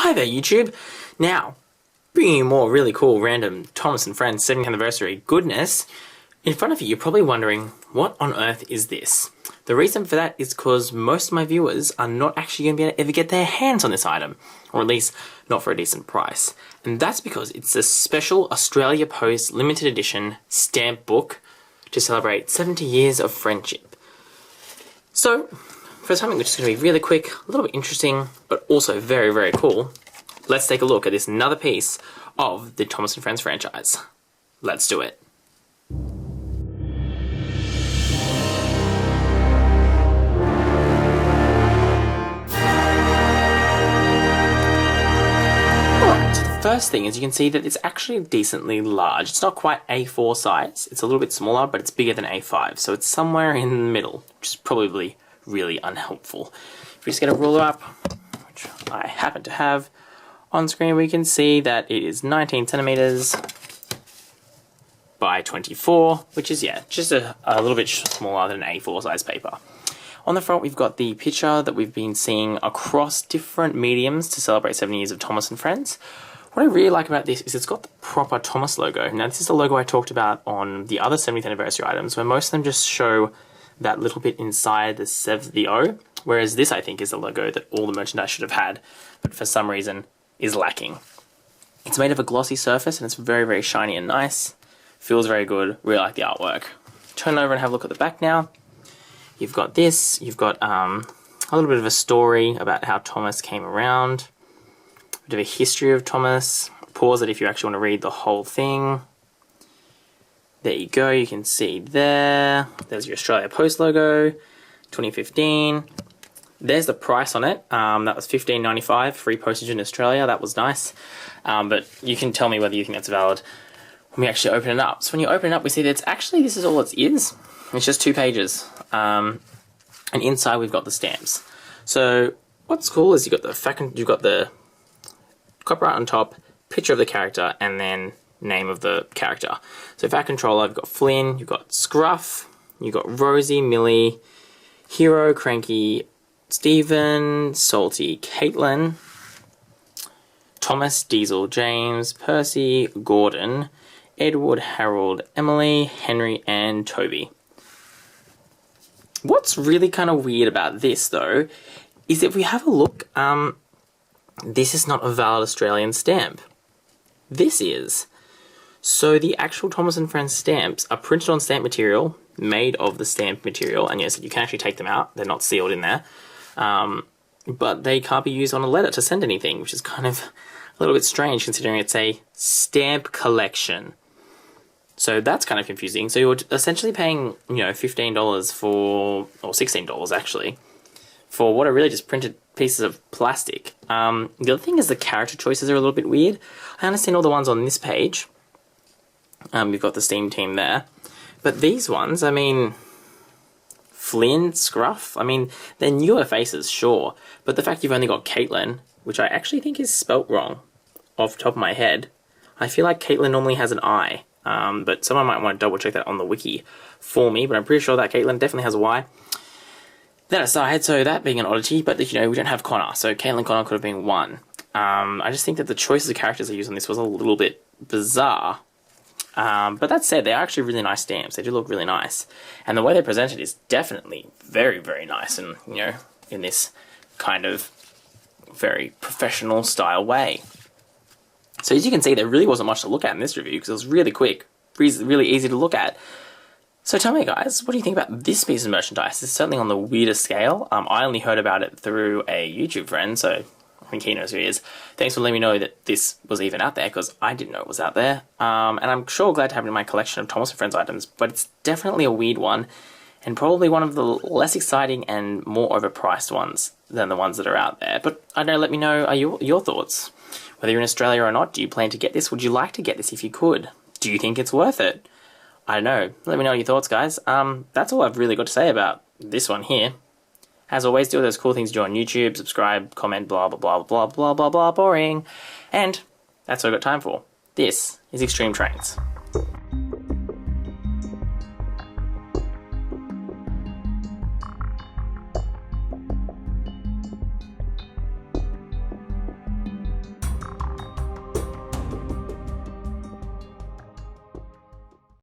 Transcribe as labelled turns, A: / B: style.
A: Hi there, YouTube. Now, bringing you more really cool random Thomas and Friends 70th anniversary goodness. In front of you, you're probably wondering, what on earth is this? The reason for that is because most of my viewers are not actually going to be able to ever get their hands on this item, or at least not for a decent price. And that's because it's a special Australia Post limited edition stamp book to celebrate 70 years of friendship. So, for something which is going to be really quick, a little bit interesting, but also very, very cool, let's take a look at this another piece of the Thomas and Friends franchise. Let's do it. First thing is you can see that it's actually decently large. It's not quite A4 size, it's a little bit smaller, but it's bigger than A5, so it's somewhere in the middle, which is probably really unhelpful. If we just get a ruler up, which I happen to have on screen, we can see that it is 19 centimeters by 24, which is, yeah, just a little bit smaller than A4 size paper. On the front, we've got the picture that we've been seeing across different mediums to celebrate 70 years of Thomas and Friends. What I really like about this is it's got the proper Thomas logo. Now, this is the logo I talked about on the other 70th anniversary items, where most of them just show that little bit inside the O, whereas this, I think, is the logo that all the merchandise should have had, but for some reason is lacking. It's made of a glossy surface, and it's very, very shiny and nice. Feels very good. Really like the artwork. Turn over and have a look at the back now. You've got this. You've got a little bit of a story about how Thomas came around. A bit of a history of Thomas. Pause it if you actually want to read the whole thing. There you go, you can see there. There's your Australia Post logo, 2015. There's the price on it. That was $15.95, free postage in Australia. That was nice. But you can tell me whether you think that's valid when we actually open it up. So when you open it up, we see that this is all it is. It's just 2 pages. And inside we've got the stamps. So what's cool is you've got the copyright on top, picture of the character, and then name of the character. So for our controller, you've got Flynn, you've got Scruff, you've got Rosie, Millie, Hero, Cranky, Stephen, Salty, Caitlin, Thomas, Diesel, James, Percy, Gordon, Edward, Harold, Emily, Henry, and Toby. What's really kind of weird about this, though, is if we have a look, this is not a valid Australian stamp. This is. So the actual Thomas and Friends stamps are printed on stamp material, made of the stamp material, and yes, you can actually take them out. They're not sealed in there. But they can't be used on a letter to send anything, which is kind of a little bit strange considering it's a stamp collection. So that's kind of confusing. So you're essentially paying, $15 for, or $16 actually, for what are really just printed pieces of plastic. The other thing is the character choices are a little bit weird. I understand all the ones on this page. We've got the Steam team there. But these ones, I mean, Flynn, Scruff, I mean, they're newer faces, sure. But the fact you've only got Caitlin, which I actually think is spelt wrong off the top of my head. I feel like Caitlin normally has an I. But someone might want to double check that on the wiki for me. But I'm pretty sure that Caitlin definitely has a Y. That aside, so that being an oddity, but we don't have Connor, so Caitlin Connor could have been one. I just think that the choices of characters they used on this was a little bit bizarre. But that said, they are actually really nice stamps. They do look really nice. And the way they're presented is definitely very, very nice and, in this kind of very professional style way. So as you can see, there really wasn't much to look at in this review because it was really quick, really easy to look at. So tell me, guys, what do you think about this piece of merchandise? It's certainly on the weirder scale. I only heard about it through a YouTube friend, so I think he knows who he is. Thanks for letting me know that this was even out there, because I didn't know it was out there. And I'm sure glad to have it in my collection of Thomas and Friends items, but it's definitely a weird one, and probably one of the less exciting and more overpriced ones than the ones that are out there. But I don't know, let me know your thoughts. Whether you're in Australia or not, do you plan to get this? Would you like to get this if you could? Do you think it's worth it? I don't know. Let me know your thoughts, guys. That's all I've really got to say about this one here. As always, do all those cool things you do on YouTube. Subscribe, comment, blah, blah, blah, blah, blah, blah, blah, boring. And that's all I've got time for. This is XtremeTrainz.